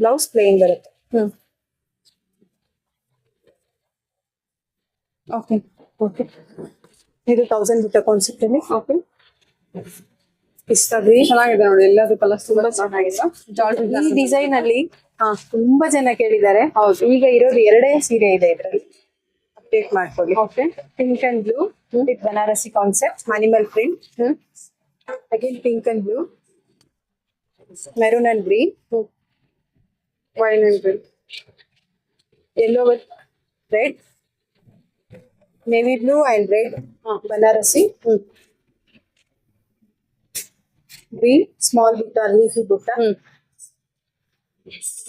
ಬ್ಲೌಸ್ ಪ್ಲೇನ್ ಬರುತ್ತೆ. ಓಕೆ. ಓಕೆ. ಇದು 1000 ರೂಪಾಯಿ ಕಾನ್ಸೆಪ್ಟ್ ಅಲ್ಲಿ. ಓಕೆ. ಪಿಸ್ತಾ ಗ್ರೀನ್ ಚೆನ್ನಾಗಿದೆ ನೋಡಿ, ಎಲ್ಲದೂ ಕಲರ್ಸ್ ತುಂಬಾ ಚೆನ್ನಾಗಿದೆ. ಈ ಡಿಸೈನ್ ಅಲ್ಲಿ ತುಂಬಾ ಜನ ಕೇಳಿದ್ದಾರೆ. ಹೌದು, ಈಗ ಇರೋದು 2 ಸೀರೆ ಇದೆ ಇದರಲ್ಲಿ, ಅಪ್ಡೇಟ್ ಮಾಡ್ಕೊಳ್ಳಿ. Okay. Pink and blue with Banarasi concept, animal print. Again pink and blue, maroon and green, wine and green, yellow with red, navy blue and red, Banarasi, green, small butta, leafy butta,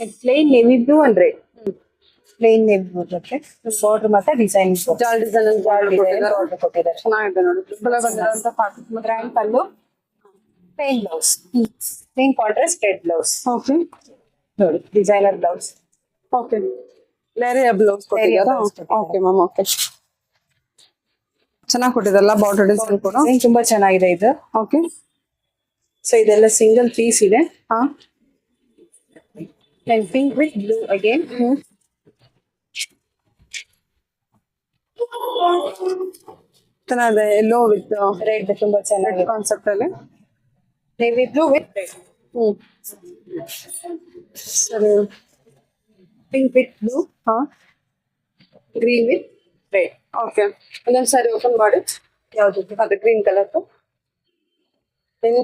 and plain navy blue and red, plain navy blue. Okay, border ಮಾತ್ರ design ಜಾಲ್ design order ಕೊಟ್ಟಿದ್ದಾರೆ. ಚೆನ್ನಾಗಿದೆ ನೋಡಿ. ಬಂದಿರೋಂಥ grand pallu, plain blouse, plain contrast red blouse. Okay. ನೋಡಿ designer blouse. Okay. Leheriya blouse ಕೊಟ್ಟಿದ್ದಾರಾ? Okay ma'am. Okay, ಚೆನ್ನಾಗಿ ಕೊಟ್ಟಿದ್ದಲ್ಲ ಬಾರ್ಡರ್ ಡಿಸೈನ್ ಕೂಡ. ತುಂಬಾ ಚೆನ್ನಾಗಿದೆ ಇದು. ಓಕೆ. ಸೊ ಇದೆಲ್ಲ ಸಿಂಗಲ್ ಪೀಸ್ ಇದೆ. ಹಾ. And pink with blue again. ಚೆನ್ನಾಗಿದೆ. ಎಲ್ಲೋ ವಿತ್ ರೆಡ್ ತುಂಬಾ ಚೆನ್ನಾಗಿದೆ ಕಾನ್ಸೆಪ್ಟ್ ಅಲ್ಲಿ. Navy blue with red. ಸರಿ. Pink with blue, green with red. Okay. ಒಂದೊಂದು ಸಾರಿ ಓಪನ್ ಮಾಡಿ. ಯಾವುದು? ಅದು ಗ್ರೀನ್ ಕಲರ್.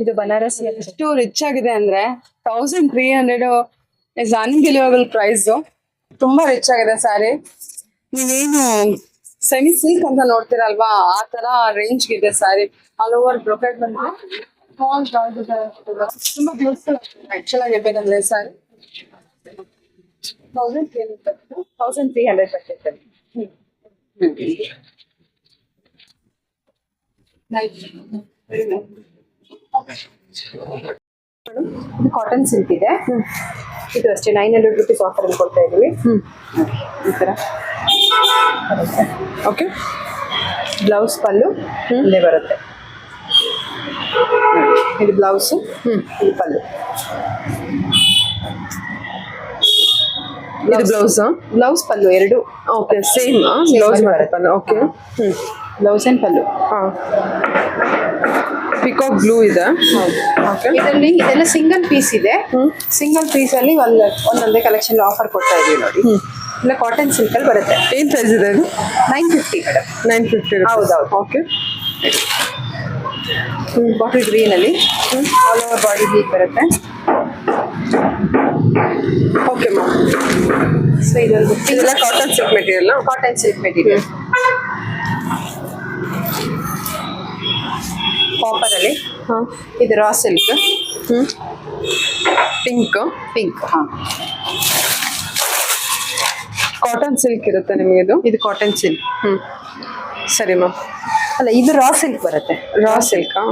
ಇದು ಬನಾರಸಿ. ಎಷ್ಟು ರಿಚ್ ಆಗಿದೆ ಅಂದ್ರೆ 1300 ಇಸ್ ಅನ್ಬಿಲಿಯಬಲ್ ಪ್ರೈಸ್. ತುಂಬಾ ರಿಚ್ ಆಗಿದೆ ಸ್ಯಾರಿ. ನೀವೇನು ಸೆಮಿ ಸಿಲ್ಕ್ ಅಂತ ನೋಡ್ತೀರಲ್ವಾ, ಆ ತರ ರೇಂಜ್ ಇದೆ ಸ್ಯಾರಿ. ಆಲ್ ಓವರ್ ಬ್ರೊಕೆಟ್ ಬಂದ್ರೆ ತುಂಬಾ ಬ್ಯೂಟಿಫುಲ್ ಆಕ್ಚುಲ್ ಆಗಿ ಇರ್ಬೇಕಂದ್ರೆ ಸ್ಯಾರಿ 1300 ಬರ್ತೈತೆ. ಇದು ಕಾಟನ್ ಸಿಲ್ಕ್ ಇದೆ. ಇದು ಅಷ್ಟೇ 900 ರುಪೀಸ್ ಆಫರ್ ಅಲ್ಲಿ ಕೊಡ್ತಾ ಇದೀವಿ. ಈ ತರ ಓಕೆ. ಬ್ಲೌಸ್ ಪಲ್ಲು ಇಲ್ಲೇ ಬರುತ್ತೆ. ಇದು ಬ್ಲೌಸು, ಇದು ಪಲ್ಲು. ಇದು ಬ್ಲೌಸ್ ಬ್ಲೌಸ್ ಪಲ್ಲು ಎರಡು ಓಕೆ ಸೇಮ್ ಬ್ಲೌಸ್ ಬರುತ್ತೆ ಓಕೆ ಬ್ಲೌಸ್ ಅಂಡ್ ಪಲ್ಲು. ಹಾಂ ಪಿಕಾಕ್ ಬ್ಲೂ ಇದೆ ಓಕೆ ಇದರಲ್ಲಿ ಇದೆಲ್ಲ ಸಿಂಗಲ್ ಪೀಸ್ ಇದೆ. ಸಿಂಗಲ್ ಪೀಸ್ ಅಲ್ಲಿ ಒಂದೊಂದೇ ಕಲೆಕ್ಷನ್ ಆಫರ್ ಕೊಡ್ತಾ ಇದೀವಿ ನೋಡಿ. ಇಲ್ಲ ಕಾಟನ್ ಸಿಲ್ಕ್ ಅಲ್ಲಿ ಬರುತ್ತೆ. ಏನು ಪ್ರೈಸ್ ಇದೆ ಇದು 950 ಮೇಡಮ್. 950 ಹೌದೌದು. ಓಕೆ ಬಾಟಲ್ ಗ್ರೀನ್ ಅಲ್ಲಿ ಆಲ್ ಓವರ್ ಬಾಡಿ ಹೀಗೆ ಬರುತ್ತೆ. ಓಕೆ ಮ್ಯಾಮ್ ಸೊ ಇದೊಂದು ಇದೆಲ್ಲ cotton silk material cotton silk material. Copper ಅಲ್ಲಿ ಹಾಂ ಇದು ರಾ ಸಿಲ್ಕ್ ಪಿಂಕ್ ಪಿಂಕ್. ಹಾಂ ಕಾಟನ್ ಸಿಲ್ಕ್ ಇರುತ್ತೆ ನಿಮಗೆ ಇದು ಕಾಟನ್ ಸಿಲ್ಕ್. ಸರಿ ಮ್ಯಾಮ್ ಅಲ್ಲ ಇದು ರಾ ಸಿಲ್ಕ್ ಬರುತ್ತೆ. ರಾ ಸಿಲ್ಕಾ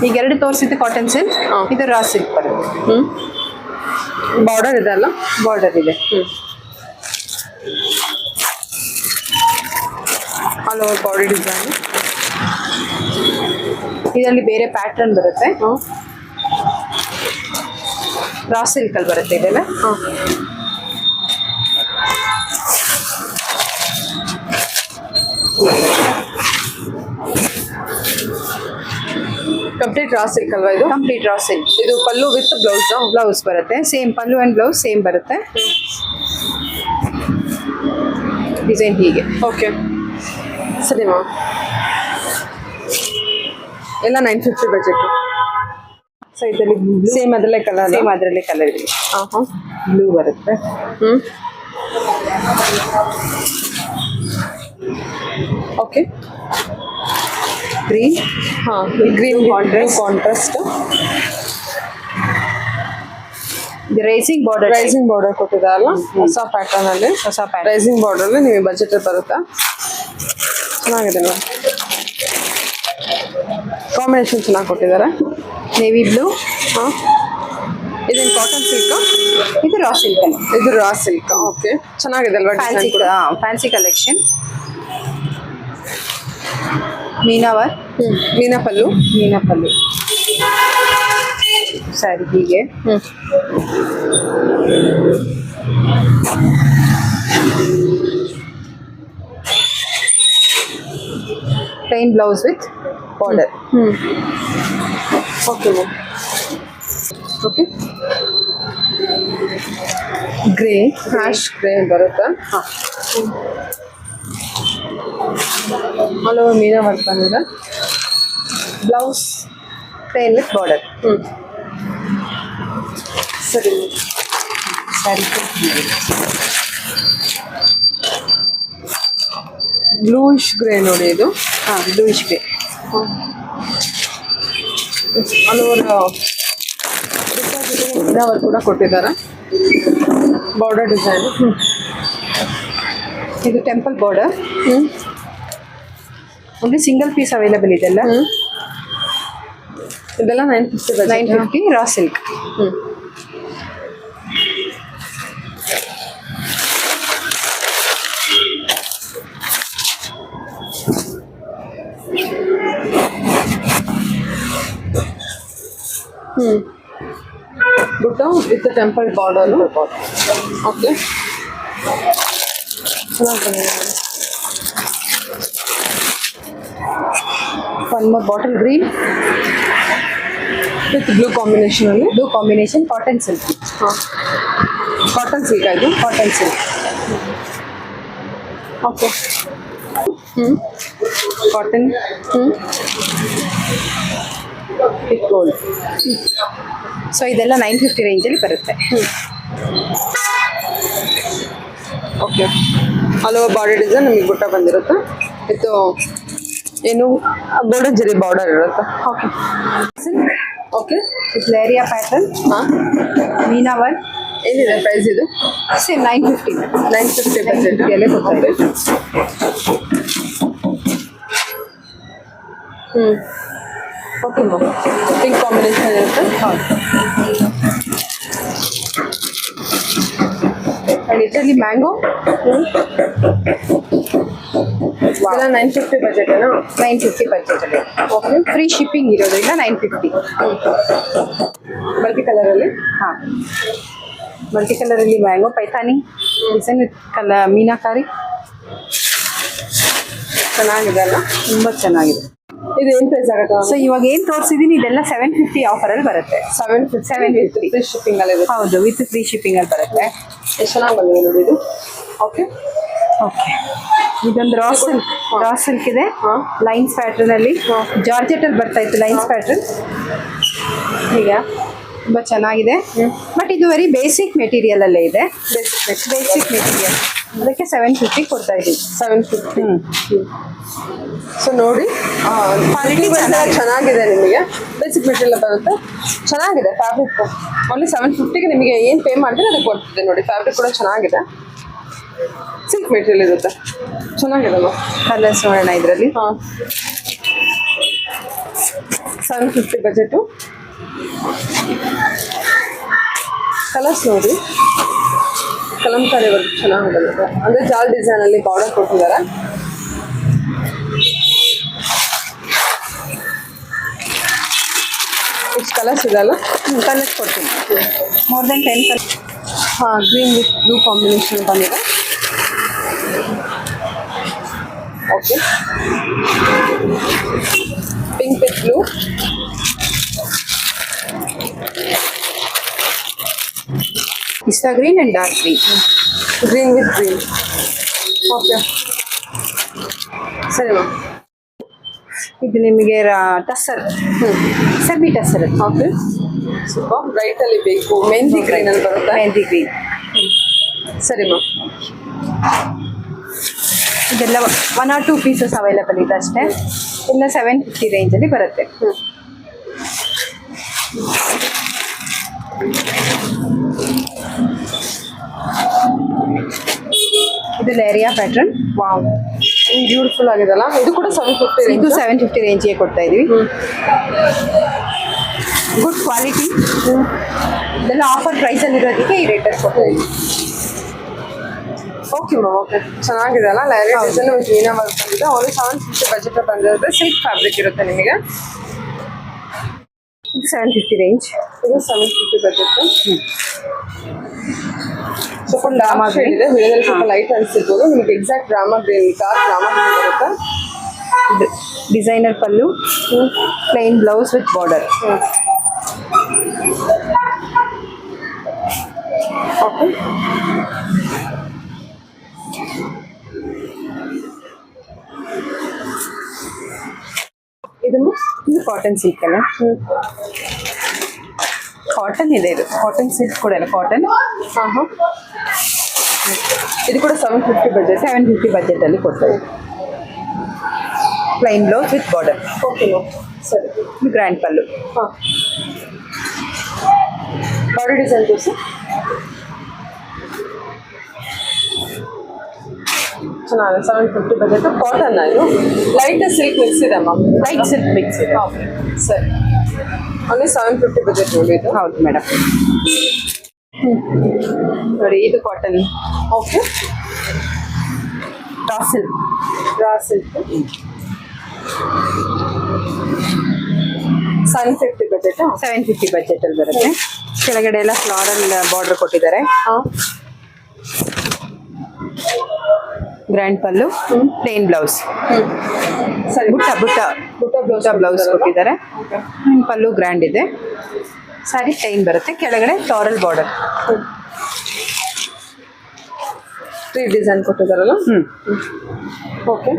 ಈಗ ಎರಡು ತೋರಿಸಿದ್ದು ಕಾಟನ್ ಸಿಲ್ಕ್, ಇದು ರಾ ಸಿಲ್ಕ್ ಬರುತ್ತೆ. ಬಾರ್ಡರ್ ಇದೆ ಅಲ್ಲ ಬಾರ್ಡರ್ ಇದೆ. All over body design. ಇದರಲ್ಲಿ ಬೇರೆ ಪ್ಯಾಟರ್ನ್ ಬರುತ್ತೆ. ರಾ ಸಿಲ್ಕ್ ಅಲ್ಲಿ ಬರುತ್ತೆ ಇದೆಲ್ಲ. ಕಂಪ್ಲೀಟ್ ರಾ ಸಿಲ್ಕ್ ಅಲ್ವಾ ಇದು ಕಂಪ್ಲೀಟ್ ರಾ ಸಿಲ್ಕ್. ಇದು ಪಲ್ಲು ವಿತ್ ಬ್ಲೌಸ್ ಬ್ಲೌಸ್ ಬರುತ್ತೆ same. Pallu and blouse same ಬರುತ್ತೆ. ಡಿಸೈನ್ ಹೀಗೆ. ಓಕೆ ಸರಿ ಮ್ಯಾಮ್ ಎಲ್ಲ 950 ಬಜೆಟ್. ಸೊ ಇದರಲ್ಲಿ ಸೇಮ್ ಅದರಲ್ಲೇ ಕಲರ್ ಸೇಮ್ ಅದರಲ್ಲೇ ಕಲರ್ ಇದೆ. ಹಾಂ ಹಾಂ ಬ್ಲೂ ಬರುತ್ತೆ. Okay green. ಹಾಂ ಗ್ರೀನ್ ಕಾಂಟ್ರಾಸ್ಟ್. ಇದು ರೈಸಿಂಗ್ ಬಾರ್ಡರ್. ರೈಸಿಂಗ್ ಬಾರ್ಡರ್ ಕೊಟ್ಟಿದ್ದಾರಲ್ಲ ಹೊಸ ಪ್ಯಾಟರ್ನ್ ಅಲ್ಲಿ. ಹೊಸ ಪ್ಯಾಟರ್ನ್. ರೈಸಿಂಗ್ ಬಾರ್ಡರ್ ಅಲ್ಲಿ ನಿಮಗೆ ಬಜೆಟ್ ಬರುತ್ತಾ ಚೆನ್ನಾಗಿದೆ ಮ್ಯಾಮ್. ಕಾಂಬಿನೇಷನ್ ಚೆನ್ನಾಗಿ ಕೊಟ್ಟಿದ್ದಾರೆ. Navy blue. ಹಾಂ ಇದೇನು ಕಾಟನ್ ಸಿಲ್ಕ್ ಇದು ರಾ ಸಿಲ್ಕ್. ಇದು ರಾ ಸಿಲ್ಕ್. ಓಕೆ ಚೆನ್ನಾಗಿದೆ ಅಲ್ವಾ ಫ್ಯಾನ್ಸಿ ಫ್ಯಾನ್ಸಿ ಕಲೆಕ್ಷನ್. ಮೀನಾವರ್. ಮೀನಾ ಪಲ್ಲು. ಮೀನಾ ಪಲ್ಲು ಸರಿ ಹೀಗೆ. Plain blouse with border. Okay ma'am okay grey ash grey ಬರುತ್ತಾ ಹಾಂ. ಆಲ್ ಓವರ್ ಮೀನಾ ವರ್ಕ್ ಬಂದಿದೆ. Blouse plain with border. ಸರಿ ಸರಿ ಬ್ಲೂಯಿಶ್ ಗ್ರೇ ನೋಡಿ ಇದು. ಹಾಂ bluish grey. All over meena work ಕೂಡ ಕೊಟ್ಟಿದ್ದಾರೆ. Border design. ಇದು ಟೆಂಪಲ್ ಬಾರ್ಡರ್. ಒಂದು ಸಿಂಗಲ್ ಪೀಸ್ ಅವೈಲೇಬಲ್ ಇದೆಲ್ಲ. ಇದೆಲ್ಲ 950 950 raw silk. Butta with temple border. Okay ಚೆನ್ನಾಗಿ ಬಂದಿದೆ. One more bottle green with blue combination ಅಲ್ಲಿ. Blue combination cotton silk. ಹಾಂ ಕಾಟನ್ ಸಿಲ್ಕ್ ಇದು. Cotton silk. Okay cotton with gold. So ಇದೆಲ್ಲ 950 ರೇಂಜಲ್ಲಿ ಬರುತ್ತೆ. Okay all over body design ನಮಗೆ ಬುಟ್ಟ ಬಂದಿರುತ್ತೆ. ಇದು ಏನು ಗೋಲ್ಡನ್ ಜರಿ ಬಾರ್ಡರ್ ಇರುತ್ತೆ. Okay okay with leheriya pattern. ಹಾಂ ಮೀನಾ ವರ್ಕ್. ಏನಿದೆ ಪ್ರೈಸ್ ಇದು? ಸೇಮ್ 950. 950 ಬಜೆಟ್. ಎಲ್ಲ ಕೊಡ್ತಾರೆ. ಓಕೆ ಮ್ಯಾಮ್ ಪಿಂಕ್ ಕಾಂಬಿನೇಷನ್ ಇರುತ್ತೆ. ಇದರಲ್ಲಿ ಮ್ಯಾಂಗೋ ಇದೆಲ್ಲ 950 ಬಜೆಟೇನಾ? 950 ಬಜೆಟಲ್ಲಿ. ಓಕೆ. ಫ್ರೀ ಶಿಪ್ಪಿಂಗ್ ಇರೋದ್ರಿಂದ 950. ಮಲ್ಟಿ ಕಲರಲ್ಲಿ. ಹಾಂ, ಮಲ್ಟಿ ಕಲರಲ್ಲಿ ಮ್ಯಾಂಗೋ ಪೈಥಾನಿ ಡಿಸೈನ್ ಮೀನಾಕಾರಿ ಚೆನ್ನಾಗಿದೆ ಅಲ್ಲ? ತುಂಬ ಚೆನ್ನಾಗಿದೆ. ಇದು ಏನು ಪ್ರೈಸ್ ಆಗುತ್ತೆ? ಸೊ ಇವಾಗ ಏನು ತೋರಿಸಿದ್ದೀನಿ ಇದೆಲ್ಲ 750 ಆಫರಲ್ಲಿ ಬರುತ್ತೆ. 750 ಫ್ರೀ ಶಿಪ್ಪಿಂಗಲ್ಲಿ ಇರುತ್ತೆ. ಹೌದು, ವಿತ್ ಫ್ರೀ ಶಿಪ್ಪಿಂಗಲ್ಲಿ ಬರುತ್ತೆ. ಎಷ್ಟು ಚೆನ್ನಾಗಿ ಬಂದಿದೆ ನೋಡಿ ಇದು. ಓಕೆ. ಓಕೆ, ಇದೊಂದು ರಾ ಸಿಲ್ಕ್ ಇದೆ. ಹಾಂ. ಲೈನ್ಸ್ ಪ್ಯಾಟರ್ನ್ ಅಲ್ಲಿ ಜಾರ್ಜೆಟಲ್ಲಿ ಬರ್ತಾ ಇತ್ತು ಲೈನ್ಸ್ ಪ್ಯಾಟರ್ನ್. ಈಗ ತುಂಬ ಚೆನ್ನಾಗಿದೆ. ಬಟ್ ಇದು ವೆರಿ ಬೇಸಿಕ್ ಮೆಟೀರಿಯಲ್ ಅಲ್ಲೇ ಇದೆ. ಬೇಸಿಕ್ ಮೆಟೀರಿಯಲ್, ಅದಕ್ಕೆ 750 ಕೊಡ್ತಾ ಇದ್ದೀವಿ. 750. ಸೊ ನೋಡಿ, ಕ್ವಾಲಿಟಿ ಚೆನ್ನಾಗಿದೆ. ನಿಮಗೆ ಬೇಸಿಕ್ ಮೆಟೀರಿಯಲ್ ಬರುತ್ತೆ, ಚೆನ್ನಾಗಿದೆ ಫ್ಯಾಬ್ರಿಕ್. ಓನ್ಲಿ 750ಗೆ ನಿಮಗೆ ಏನು ಪೇ ಮಾಡಿದ್ರೆ ಅದಕ್ಕೆ ಕೊಡ್ತಿದೆ ನೋಡಿ. ಫ್ಯಾಬ್ರಿಕ್ ಕೂಡ ಚೆನ್ನಾಗಿದೆ, ಸಿಲ್ಕ್ ಮೆಟೀರಿಯಲ್ ಇರುತ್ತೆ, ಚೆನ್ನಾಗಿದೆ. ಕಲರ್ಸ್ ನೋಡೋಣ ಇದರಲ್ಲಿ. ಹಾಂ, 750 ಬಜೆಟು. ಕಲರ್ಸ್ ನೋಡಿ, ಕಲಂಕಾರಿ ವರ್ಕ್ ಚೆನ್ನಾಗಿ ಬರುತ್ತೆ. ಅಂದರೆ ಜಾಲ್ ಡಿಸೈನಲ್ಲಿ ಬಾರ್ಡರ್ ಕೊಟ್ಟಿದ್ದಾರೆ. ಇಷ್ಟು ಕಲರ್ಸ್ ಇದೆಲ್ಲ. ಕಲರ್ಸ್ ಕೊಡ್ತೀನಿ, ಮೋರ್ ದೆನ್ 10 ಕಲರ್ಸ್. ಹಾಂ, ಗ್ರೀನ್ ವಿತ್ ಬ್ಲೂ ಕಾಂಬಿನೇಷನ್ ಬಂದಿದೆ. ಓಕೆ, ಪಿಂಕ್ ವಿತ್ ಬ್ಲೂ, ಪಿಸ್ತಾ green and dark green, green with green. Okay, ಸರಿ ಮ್ಯಾಮ್. ಇದು ನಿಮಗೆ ಟಸ್ಸರ್, ಸೆಮಿ ಟಸ್ಸರ್. ಓಕೆ, ಸ್ವಲ್ಪ ಬ್ರೈಟಲ್ಲಿ ಬೇಕು. ಮೆಹಂದಿ ಗ್ರೀನಲ್ಲಿ ಬರುತ್ತೆ. ಮೆಹಂದಿ ಗ್ರೀನ್. ಸರಿ ಮ್ಯಾಮ್. ಇದೆಲ್ಲ 1 or 2 ಪೀಸಸ್ ಅವೈಲೇಬಲ್ ಇದೆ ಅಷ್ಟೇ. ಎಲ್ಲ 750 ರೇಂಜಲ್ಲಿ ಬರುತ್ತೆ. ಇದು ಲೇರಿಯಾ ಪ್ಯಾಟರ್ನ್. ವಾವ್, ಬ್ಯೂಟಿಫುಲ್ ಆಗಿದೆಲ್ಲ. ಇದು ಕೂಡ 750 ಇದು 750 ರೇಂಜಿಗೆ ಕೊಡ್ತಾ ಇದೀವಿ. Good quality. ಇದೆಲ್ಲ ಆಫರ್ ಪ್ರೈಸಲ್ಲಿ ಇರೋದಕ್ಕೆ ಈ ರೇಟಲ್ಲಿ ಕೊಡ್ತಾ ಇದೀವಿ. Okay ma'am. ಓಕೆ, ಚೆನ್ನಾಗಿದೆ ಅಲ್ಲ? ಲೈರಿ ಡಿಸೈನ್ ವಿತ್ ಮೀನಾ ವರ್ಕ್ ಬಂದಿದೆ. ಓನ್ಲಿ 750 ಬಜೆಟ್ ಬಂದಿರುತ್ತೆ. ಸಿಲ್ಕ್ ಫ್ಯಾಬ್ರಿಕ್ ಇರುತ್ತೆ ನಿಮಗೆ. ಇದು 750 ರೇಂಜ್. ಇದು 750 ಬಜೆಟ್. ಸ್ವಲ್ಪ ಡ್ರಾಮಾ ಡಾರ್ಕ್ ಶೇಡ್ ಇದೆ, ವಿಡಿಯೋದಲ್ಲಿ ಸ್ವಲ್ಪ ಲೈಟ್ ಅನಿಸಿರ್ಬೋದು. ನಿಮಗೆ exact Rama green, dark Rama green ಬರುತ್ತೆ. Designer pallu, plain blouse with border. Okay, ಇದು ಕಾಟನ್ ಸಿಲ್ಕ್ ಅಲ್ಲ? ಕಾಟನ್ ಇದೆ. ಇದು ಕಾಟನ್ ಸಿಲ್ಕ್ ಕೂಡ ಇಲ್ಲ, ಕಾಟನ್. ಹಾಂ ಹಾಂ. ಇದು ಕೂಡ 750 ಬಜೆಟ್. 750 ಬಜೆಟಲ್ಲಿ ಕೊಡ್ತಾ ಇದ್ದೀವಿ. Plain blouse with border. Okay ma'am, ಸರಿ. ಇದು ಗ್ರ್ಯಾಂಡ್ ಪಲ್ಲು. ಹಾಂ, ಬಾಡಿ ಡಿಸೈನ್ ತೋರಿಸಿ. ಚೆನ್ನಾಗಿದೆ. 750 ಬಜೆಟ್. ಕಾಟನ್ ಇದು ಲೈಟ್ ಸಿಲ್ಕ್ ಮಿಕ್ಸ್ ಇದೆ ಮ್ಯಾಮ್. ಲೈಟ್ ಸಿಲ್ಕ್ ಮಿಕ್ಸ್ ಇದೆ. ಓಕೆ, ಸರಿ. ಓನ್ಲಿ 750 ಬಜೆಟ್ ನೋಡಿ ಇದು. ಹೌದು ಮೇಡಮ್. ನೋಡಿ, ಇದು cotton. Okay, raw silk. Raw silk 750 budget. 750 ಬಜೆಟಲ್ಲಿ ಬರುತ್ತೆ. ಕೆಳಗಡೆ ಎಲ್ಲ ಫ್ಲಾರಲ್ ಬಾರ್ಡರ್ ಕೊಟ್ಟಿದ್ದಾರೆ. ಹಾಂ, ಗ್ರ್ಯಾಂಡ್ ಪಲ್ಲು, ಪ್ಲೇನ್ ಬ್ಲೌಸ್. ಸರಿ. ಬುಟ್ಟ ಬ್ಲೌಸ್ ಕೊಟ್ಟಿದ್ದಾರೆ. ಪಲ್ಲು ಗ್ರ್ಯಾಂಡ್ ಇದೆ. ಸ್ಯಾರಿ ಪ್ಲೇನ್ ಬರುತ್ತೆ, ಕೆಳಗಡೆ ಫ್ಲಾರಲ್ ಬಾರ್ಡರ್. 3 ಡಿಸೈನ್ ಕೊಟ್ಟಿದ್ದಾರಲ್ಲ. ಹ್ಞೂ. ಓಕೆ,